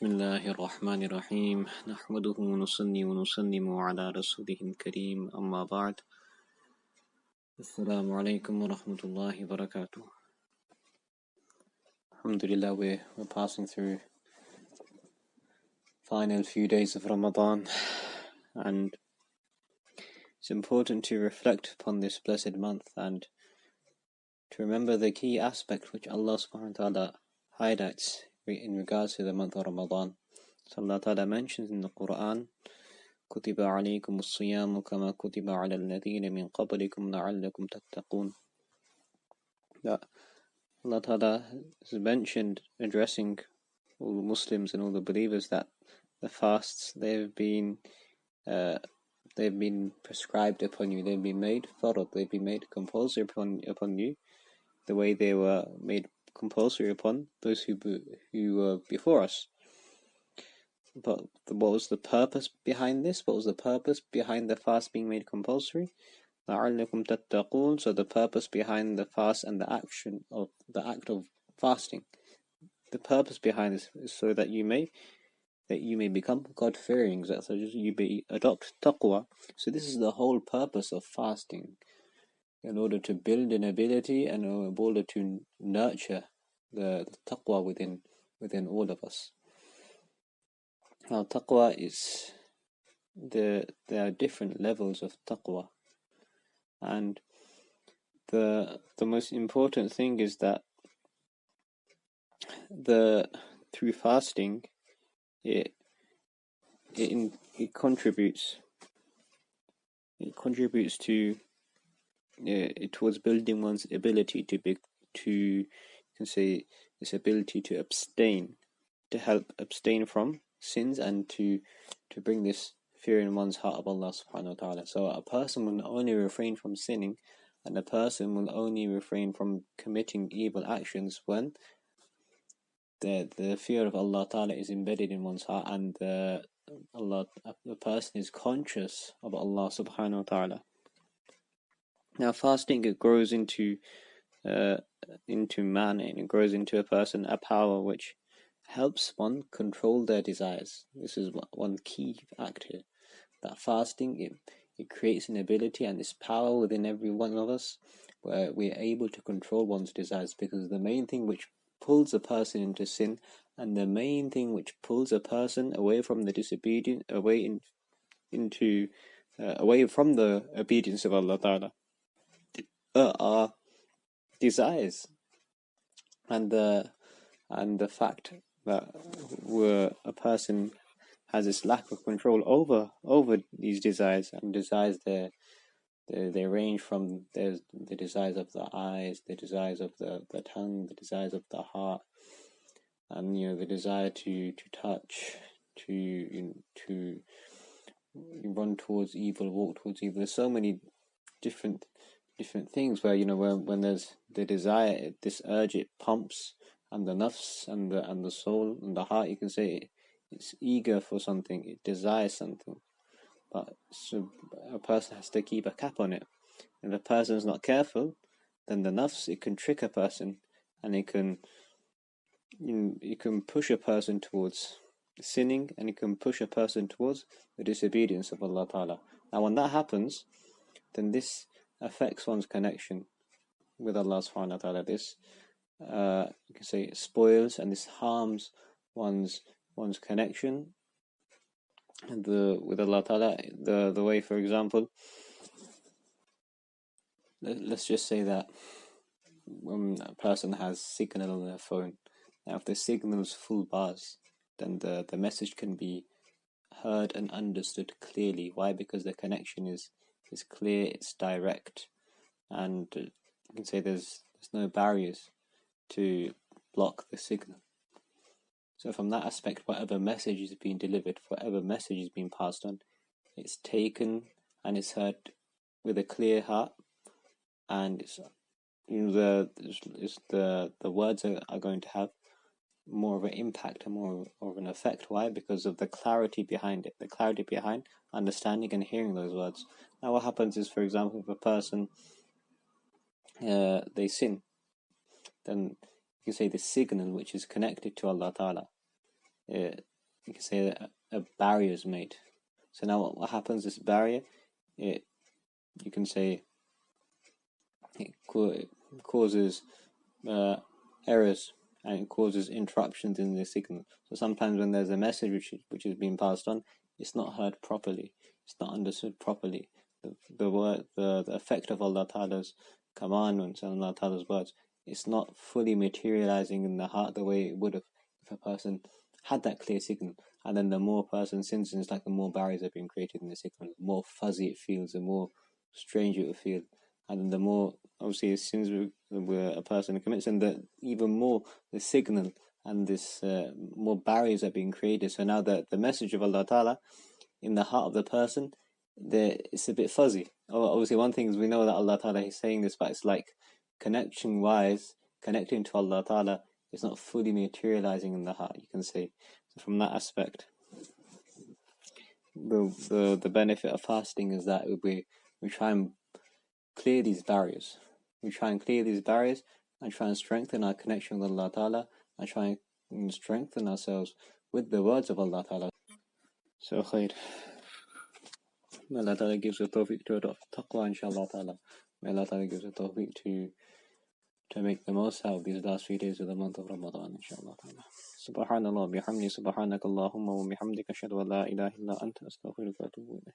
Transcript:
بسم الله الرحمن الرحيم نحمده ونصلي ونسلم على رسوله الكريم أما بعد السلام عليكم ورحمة الله وبركاته. Alhamdulillah, we're passing through final few days of Ramadan, and it's important to reflect upon this blessed month and to remember the key aspect which Allah subhanahu wa ta'ala highlights in regards to the month of Ramadan. So Allah ta'ala mentions in the Quran, كتب عليكم الصيام كما كتب على الذين من قبلكم لعلكم تتقون. That Allah Ta'ala has mentioned, addressing all the Muslims and all the believers, that the fasts they've been prescribed upon you, they've been made farad, they've been made compulsory upon you, the way they were made compulsory upon those who were before us. But what was the purpose behind this? What was the purpose behind the fast being made compulsory? لَعَلَّكُمْ تَتَّقُونَ. So the purpose behind the fast and the act of fasting, the purpose behind this is so that you may become God-fearing, so you adopt taqwa. So this is the whole purpose of fasting, in order to build an ability and in order to nurture the taqwa within all of us. Now, taqwa is there are different levels of taqwa, and the most important thing is that through fasting it contributes to towards building one's ability you can say this ability to abstain, to help abstain from sins, and to bring this fear in one's heart of Allah subhanahu wa ta'ala. So a person will only refrain from sinning, and a person will only refrain from committing evil actions when the fear of Allah ta'ala is embedded in one's heart, and the person is conscious of Allah subhanahu wa ta'ala. Now fasting, it grows into man, and it grows into a person a power which helps one control their desires. This is one key fact here, that fasting it creates an ability and this power within every one of us where we are able to control one's desires, because the main thing which pulls a person into sin, and the main thing which pulls a person away from the disobedience, away from the obedience of Allah Ta'ala, are desires, and the fact that a person has this lack of control over these desires, and desires they range from the desires of the eyes, the desires of the tongue, the desires of the heart, and the desire to touch, to run towards evil, walk towards evil. There's so many different things where when there's the desire, this urge, it pumps, and the nafs and the soul and the heart, you can say it's eager for something, it desires something, but so a person has to keep a cap on it. If a person is not careful, then the nafs, it can trick a person, and it can push a person towards sinning, and it can push a person towards the disobedience of Allah Ta'ala. Now when that happens, then this affects one's connection with Allah subhanahu wa ta'ala. This you can say spoils, and this harms one's connection with Allah Ta'ala. The way, for example, let's just say that when a person has signal on their phone, now if the signal is full bars, then the message can be heard and understood clearly. Why? Because the connection is clear, it's direct, and you can say there's no barriers to block the signal. So from that aspect, whatever message is being delivered, whatever message is being passed on, it's taken and it's heard with a clear heart, and it's the words are going to have more of an impact and more of an effect. Why? Because of the clarity behind it, the clarity behind understanding and hearing those words. Now what happens is, for example, if a person they sin, then you can say the signal which is connected to Allah Ta'ala, you can say that a barrier is made. So now what happens, this barrier, you can say it causes errors, and it causes interruptions in the signal. So sometimes when there's a message which is being passed on, it's not heard properly, it's not understood properly. The effect of Allah Ta'ala's commandments and Allah Ta'ala's words, it's not fully materializing in the heart the way it would have if a person had that clear signal. And then the more a person sins, it's like the more barriers are being created in the signal, the more fuzzy it feels, the more strange it will feel. And then the more, obviously, sins where a person commits, and the even more the signal and this more barriers are being created. So now the message of Allah Ta'ala in the heart of the person, it's a bit fuzzy. Obviously, one thing is we know that Allah Ta'ala is saying this, but it's like connection-wise, connecting to Allah Ta'ala is not fully materializing in the heart, you can say. So from that aspect, the benefit of fasting is that we try and clear these barriers. We try and clear these barriers and try and strengthen our connection with Allah Ta'ala and try and strengthen ourselves with the words of Allah Ta'ala. So khair. May Allah Ta'ala gives us tawfiq to adopt taqwa, inshallah Ta'ala. May Allah Ta'ala gives us tawfiq to make the most out of these last few days of the month of Ramadan, inshallah Ta'ala. Subhanallah bihamdi, subhanakallahumma wa bihamdika ashhadu an la ilaha illa anta astaghfiruka wa atubu ilayk.